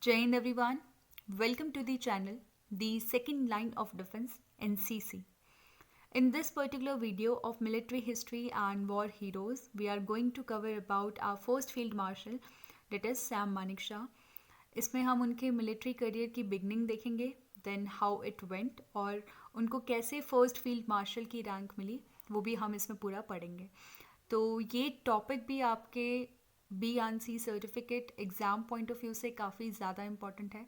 Jai Hind everyone, welcome to the channel, the second line of defense NCC. In this particular video of military history and war heroes, we are going to cover about our first field marshal, that is Sam Manekshaw. इसमें हम उनके military career की beginning देखेंगे, then how it went और उनको कैसे first field martial की rank मिली वो भी हम इसमें पूरा पढ़ेंगे. तो ये टॉपिक भी आपके BNC certificate exam point of view से काफ़ी ज़्यादा इम्पॉर्टेंट है.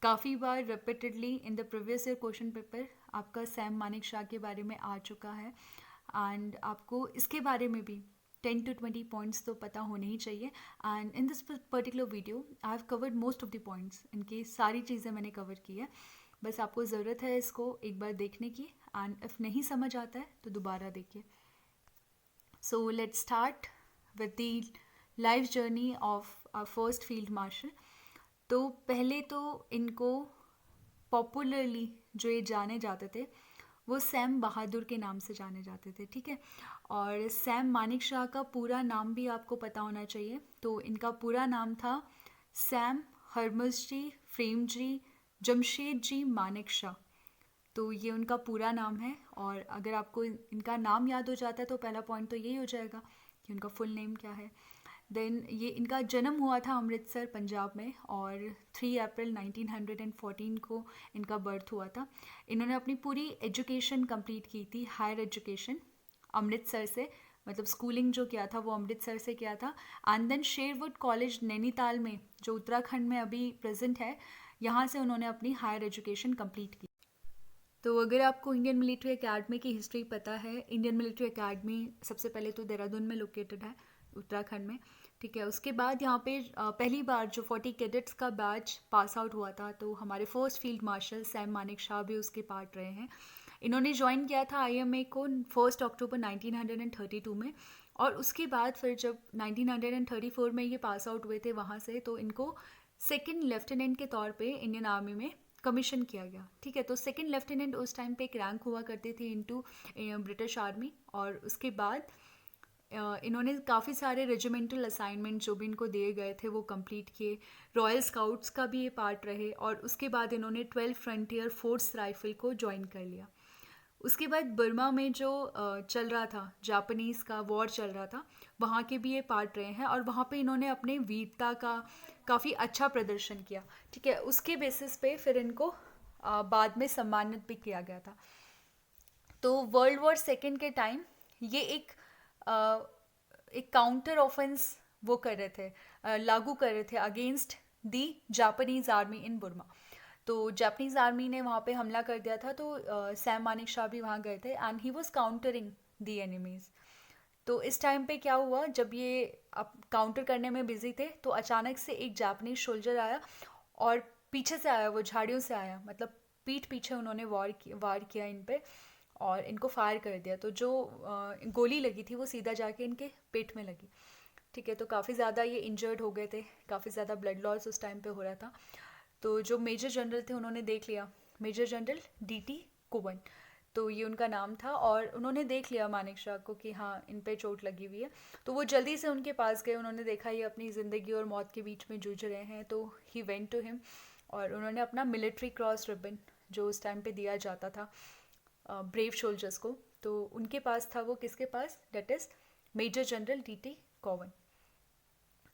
काफ़ी बार repeatedly in the previous year question paper आपका सैम मानेकशॉ के बारे में आ चुका है एंड आपको इसके बारे में भी 10 to 20 पॉइंट्स तो पता होने ही चाहिए. And in this particular video I have covered most of the points. इनकी सारी चीज़ें मैंने कवर की है, बस आपको ज़रूरत है इसको एक बार देखने की एंड इफ़ नहीं समझ आता है तो दोबारा देखिए. So let's start with the life journey of our first field marshal. तो पहले तो इनको पॉपुलरली जो ये जाने जाते थे वो सैम बहादुर के नाम से जाने जाते थे, ठीक है. और सैम मानेकशॉ का पूरा नाम भी आपको पता होना चाहिए. तो इनका पूरा नाम था सैम हरमसजी फ्रेमजी जमशेदजी मानेकशॉ. तो ये उनका पूरा नाम है. और अगर आपको इनका नाम याद हो जाता है तो पहला पॉइंट तो यही हो जाएगा कि उनका फुल नेम क्या है. देन ये इनका जन्म हुआ था अमृतसर पंजाब में और 3 अप्रैल 1914 को इनका बर्थ हुआ था. इन्होंने अपनी पूरी एजुकेशन कंप्लीट की थी, हायर एजुकेशन अमृतसर से, मतलब स्कूलिंग जो किया था वो अमृतसर से किया था. And then Sherwood college Nainital में जो उत्तराखंड में अभी प्रेजेंट है, यहाँ से उन्होंने अपनी हायर एजुकेशन कंप्लीट की. तो अगर आपको इंडियन मिलिट्री एकेडमी की हिस्ट्री पता है, इंडियन मिलिट्री एकेडमी सबसे पहले तो देहरादून में लोकेटेड है उत्तराखंड में, ठीक है. उसके बाद यहाँ पे पहली बार जो 40 कैडेट्स का बैच पास आउट हुआ था तो हमारे first field martial Sam Manekshaw भी उसके पार्ट रहे हैं. इन्होंने ज्वाइन किया था IMA को 1 अक्टूबर 1932 में. और उसके बाद फिर जब 1934 में ये पास आउट हुए थे वहाँ से, तो इनको सेकेंड लेफ्टिनेंट के तौर पे इंडियन आर्मी में कमीशन किया गया, ठीक है. तो सेकेंड लेफ्टिनेंट उस टाइम पे एक रैंक हुआ करती थी इनटू ब्रिटिश आर्मी. और उसके बाद इन्होंने काफ़ी सारे रेजिमेंटल असाइनमेंट जो भी इनको दिए गए थे वो कंप्लीट किए. रॉयल स्काउट्स का भी ये पार्ट रहे और उसके बाद इन्होंने 12 फ्रंटियर फोर्स राइफल को ज्वाइन कर लिया. उसके बाद बर्मा में जो चल रहा था, जापानीज़ का वॉर चल रहा था, वहाँ के भी ये पार्ट रहे हैं और वहाँ पे इन्होंने अपने वीरता का काफ़ी अच्छा प्रदर्शन किया, ठीक है. उसके बेसिस पे फिर इनको बाद में सम्मानित भी किया गया था. तो वर्ल्ड वॉर सेकेंड के टाइम ये एक काउंटर ऑफेंस वो कर रहे थे, लागू कर रहे थे against the Japanese army in Burma. तो जापानीज आर्मी ने वहाँ पे हमला कर दिया था. तो सैम मानेकशॉ भी वहाँ गए थे and he was countering the enemies. तो इस टाइम पे क्या हुआ, जब ये अब काउंटर करने में बिजी थे तो अचानक से एक जापानीज सोल्जर आया और पीछे से आया, वो झाड़ियों से आया, मतलब पीठ पीछे उन्होंने वार किया इन पे और इनको फायर कर दिया. तो जो गोली लगी थी वो सीधा जाके इनके पेट में लगी, ठीक है. तो काफ़ी ज़्यादा ये इंजर्ड हो गए थे, काफ़ी ज़्यादा ब्लड लॉस उस टाइम पे हो रहा था. तो जो मेजर जनरल थे उन्होंने देख लिया, मेजर जनरल DT कोवन, तो ये उनका नाम था. और उन्होंने देख लिया मानेकशॉ को कि हाँ इन पे चोट लगी हुई है. तो वो जल्दी से उनके पास गए, उन्होंने देखा ये अपनी ज़िंदगी और मौत के बीच में जूझ रहे हैं. तो ही वेंट टू हिम और उन्होंने अपना मिलिट्री क्रॉस रिबन जो उस टाइम पे दिया जाता था ब्रेव सोल्जर्स को, तो उनके पास था. वो किसके पास, that is major general DT Cowan.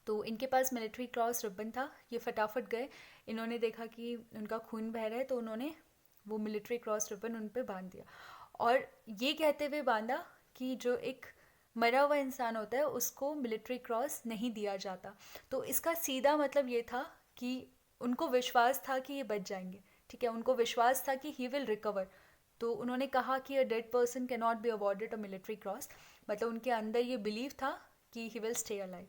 तो इनके पास मिलिट्री क्रॉस रिबन था. ये फटाफट गए, इन्होंने देखा कि उनका खून बह रहा है तो उन्होंने वो मिलिट्री क्रॉस रिबन उन पर बांध दिया. और ये कहते हुए बांधा कि जो एक मरा हुआ इंसान होता है उसको मिलिट्री क्रॉस नहीं दिया जाता. तो इसका सीधा मतलब ये था कि उनको विश्वास था कि ये बच जाएंगे, ठीक है. उनको विश्वास था कि ही विल रिकवर. तो उन्होंने कहा कि a dead person can not be awarded a military cross, मतलब उनके अंदर ये बिलीव था कि ही विल स्टे अलाइव.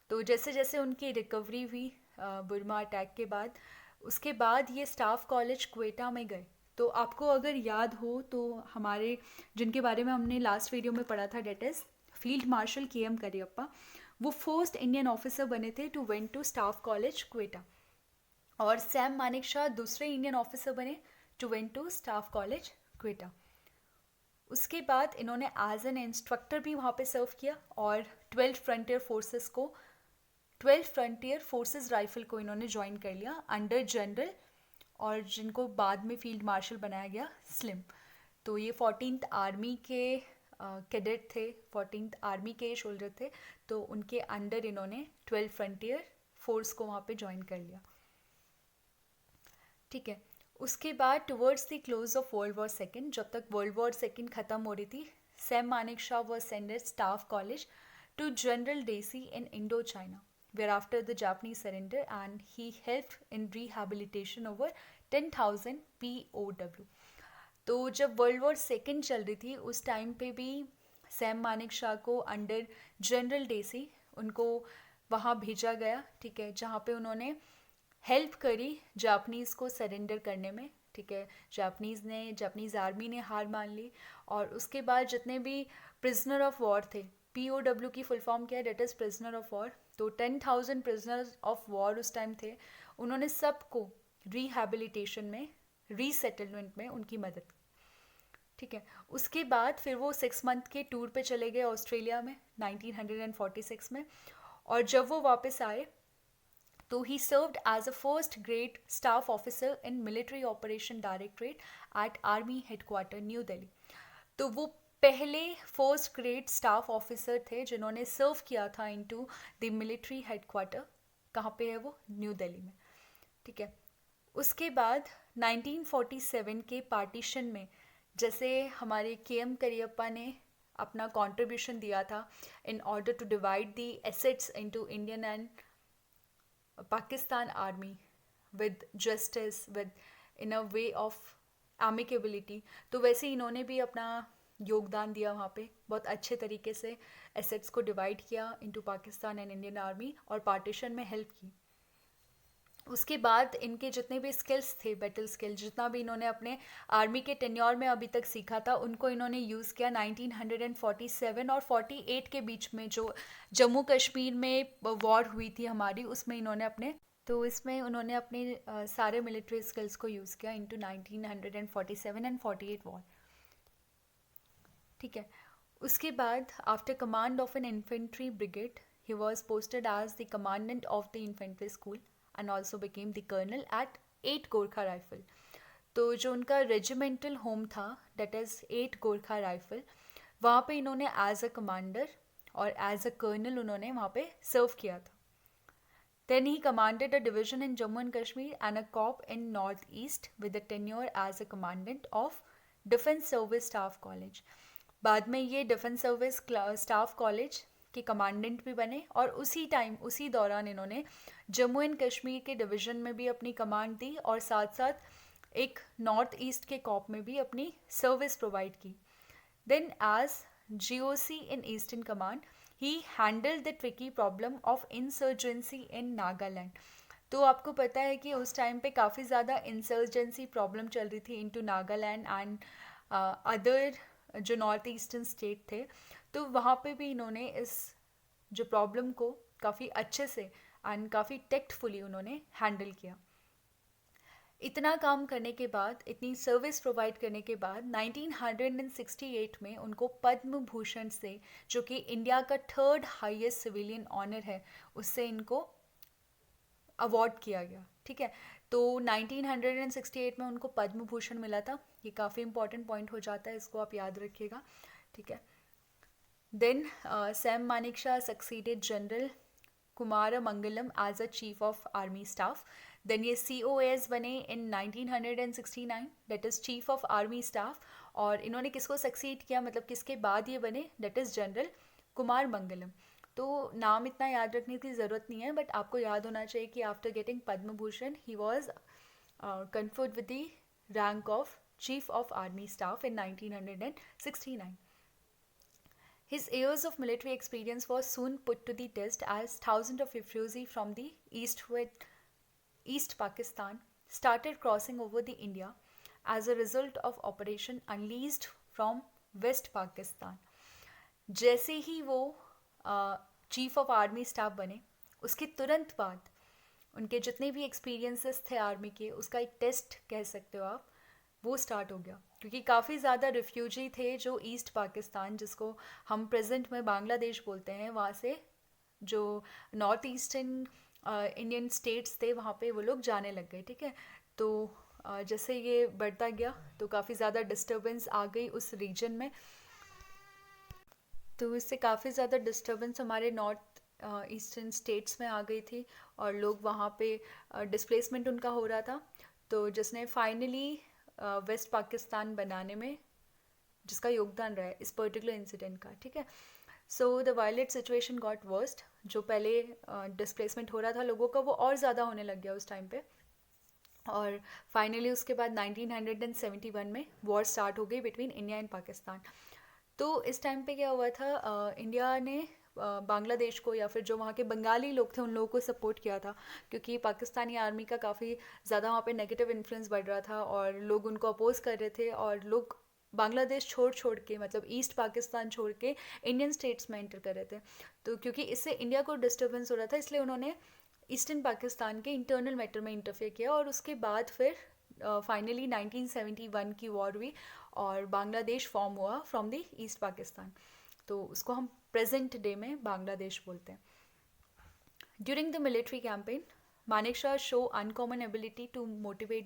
तो जैसे जैसे उनकी रिकवरी हुई बुर्मा अटैक के बाद, उसके बाद ये स्टाफ कॉलेज क्वेटा में गए. तो आपको अगर याद हो तो हमारे जिनके बारे में हमने लास्ट वीडियो में पढ़ा था, that is field marshal KM Cariappa, वो फर्स्ट इंडियन ऑफिसर बने थे to went to staff college Quetta. और सैम मानेकशॉ दूसरे इंडियन ऑफिसर बने to went to staff college Quetta. उसके बाद इन्होंने एज एन इंस्ट्रक्टर भी वहाँ पे सर्व किया और 12 फ्रंटियर फोर्सेस को 12 फ्रंटियर फोर्सेस राइफल को इन्होंने ज्वाइन कर लिया अंडर जनरल, और जिनको बाद में फील्ड मार्शल बनाया गया, स्लिम। तो ये 14th आर्मी के कैडेट थे, 14th आर्मी के शोल्डर थे, तो उनके अंडर इन्होंने 12 फ्रंटियर फोर्स को वहाँ पे ज्वाइन कर लिया। ठीक है, उसके बाद towards the close of world war second, जब तक वर्ल्ड वॉर सेकेंड ख़त्म हो रही थी, Sam Manekshaw was send at staff college to General Dacey in Indochina, whereafter the Japanese surrender, and he helped in rehabilitation over 10,000 POW. तो जब world war second चल रही थी उस टाइम पे भी सैम मानेकशॉ को अंडर जनरल डेसी उनको वहाँ भेजा गया, ठीक है, जहाँ पे उन्होंने हेल्प करी जापानीज़ को सरेंडर करने में। ठीक है, जापानीज़ आर्मी ने हार मान ली, और उसके बाद जितने भी प्रिजनर ऑफ वॉर थे, POW की फुल फॉर्म क्या है, that is prisoner of war, तो 10,000 प्रिजनर्स ऑफ वॉर उस टाइम थे, उन्होंने सबको रिहैबिलिटेशन में, रीसेटलमेंट में उनकी मदद की। ठीक है, उसके बाद फिर वो 6 मंथ के टूर पे चले गए ऑस्ट्रेलिया में 1946 में, और जब वो वापस आए तो ही served as a first grade staff officer in military operation directorate at army headquarter New Delhi. तो वो पहले फर्स्ट ग्रेड स्टाफ ऑफिसर थे जिन्होंने सर्व किया था इनटू द मिलिट्री हेडक्वार्टर। कहाँ पे है वो? न्यू दिल्ली में। ठीक है, उसके बाद 1947 के पार्टीशन में, जैसे हमारे KM करियप्पा ने अपना कंट्रीब्यूशन दिया था in order to divide the assets into Indian and Pakistan army with justice, within a way of amicability, तो वैसे इन्होंने भी अपना योगदान दिया वहाँ पे, बहुत अच्छे तरीके से एसेट्स को डिवाइड किया into Pakistan and Indian army, और पार्टीशन में हेल्प की। उसके बाद इनके जितने भी स्किल्स थे, बैटल स्किल, जितना भी इन्होंने अपने आर्मी के टेन्योर में अभी तक सीखा था, उनको इन्होंने यूज़ किया 1947 और 48 के बीच में, जो जम्मू कश्मीर में वॉर हुई थी हमारी, उसमें इन्होंने अपने सारे मिलिट्री स्किल्स को यूज़ किया इनटू 1947 एंड 48 वॉर। ठीक है, उसके बाद after command of an infantry brigade he was posted as the commandant of the infantry school and also became the colonel at 8 Gorkha rifle. तो जो उनका रेजिमेंटल होम था, डेट इज़ 8 गोरखा राइफल, वहाँ पे इन्होंने एज अ कमांडर और as a colonel उन्होंने वहाँ पे सर्व किया था। Then he commanded a division in Jammu and Kashmir and a corps in north east with a tenure as a commandant of defence service staff college. बाद में ये defence service staff college के commandant भी बने, और उसी दौरान इन्होंने जम्मू एंड कश्मीर के डिवीज़न में भी अपनी कमांड दी, और साथ साथ एक नॉर्थ ईस्ट के कॉप में भी अपनी सर्विस प्रोवाइड की। Then as GOC in eastern command he handled the tricky problem of insurgency in Nagaland. तो आपको पता है कि उस टाइम पे काफ़ी ज़्यादा इंसर्जेंसी प्रॉब्लम चल रही थी इनटू नागालैंड एंड अदर जो नॉर्थ ईस्टर्न स्टेट थे, तो वहाँ पे भी इन्होंने इस जो प्रॉब्लम को काफ़ी अच्छे से एंड काफ़ी टेक्टफुली उन्होंने हैंडल किया। इतना काम करने के बाद, इतनी सर्विस प्रोवाइड करने के बाद 1968 में उनको पद्म भूषण से, जो कि इंडिया का 3rd हाईएस्ट सिविलियन ऑनर है, उससे इनको अवार्ड किया गया। ठीक है, तो 1968 में उनको पद्म भूषण मिला था। ये काफ़ी इंपॉर्टेंट पॉइंट हो जाता है, इसको आप याद रखिएगा। ठीक है, then Sam Manekshaw succeeded general Kumar Mangalam as a chief of army staff. Then ये COS बने in 1969, that is chief of army staff. और इन्होंने किसको सक्सीड किया, मतलब किसके बाद ये बने, डेट इज़ जनरल कुमार मंगलम। तो नाम इतना याद रखने की ज़रूरत नहीं है, बट आपको याद होना चाहिए कि after getting Padma Bhushan he was conferred with the rank of Chief of Army Staff in 1969. His years of military experience was soon put to the test as thousands of refugees from the East Pakistan started crossing over the India as a result of Operation Unleashed from West Pakistan. जैसे ही वो chief of army staff बने, उसके तुरंत बाद उनके जितने भी experiences थे आर्मी के, उसका एक टेस्ट कह सकते हो आप, वो स्टार्ट हो गया। क्योंकि काफ़ी ज़्यादा रिफ्यूजी थे जो ईस्ट पाकिस्तान, जिसको हम प्रेजेंट में बांग्लादेश बोलते हैं, वहाँ से जो नॉर्थ ईस्टर्न इंडियन स्टेट्स थे वहाँ पे वो लोग जाने लग गए, ठीक है। तो जैसे ये बढ़ता गया तो काफ़ी ज़्यादा डिस्टर्बेंस आ गई उस रीजन में। तो इससे काफ़ी ज़्यादा डिस्टर्बेंस हमारे नॉर्थ ईस्टर्न स्टेट्स में आ गई थी और लोग वहाँ पे डिस्प्लेसमेंट उनका हो रहा था। तो जिसने फाइनली वेस्ट पाकिस्तान बनाने में जिसका योगदान रहा है इस पर्टिकुलर इंसिडेंट का, ठीक है। So the violent situation got worst. जो पहले डिस्प्लेसमेंट हो रहा था लोगों का वो और ज़्यादा होने लग गया उस टाइम पे। और फाइनली उसके बाद 1971 में वॉर स्टार्ट हो गई बिटवीन इंडिया एंड पाकिस्तान। तो इस टाइम पे क्या हुआ था, इंडिया ने बांग्लादेश को या फिर जो वहाँ के बंगाली लोग थे उन लोगों को सपोर्ट किया था, क्योंकि पाकिस्तानी आर्मी का काफ़ी ज़्यादा वहाँ पे नेगेटिव इन्फ्लुएंस बढ़ रहा था और लोग उनको अपोज कर रहे थे। और लोग बांग्लादेश छोड़ छोड़ के, मतलब ईस्ट पाकिस्तान छोड़ के इंडियन स्टेट्स में एंटर कर रहे थे। तो क्योंकि इससे इंडिया को डिस्टर्बेंस हो रहा था इसलिए उन्होंने ईस्टर्न पाकिस्तान के इंटरनल मैटर में इंटरफेयर किया। और उसके बाद फिर फाइनली 1971 की वॉर हुई और बांग्लादेश फॉर्म हुआ फ्रॉम द ईस्ट पाकिस्तान। तो उसको हम प्रेजेंट डे में बांग्लादेश बोलते हैं। During the military campaign, Manekshaw show uncommon ability to motivate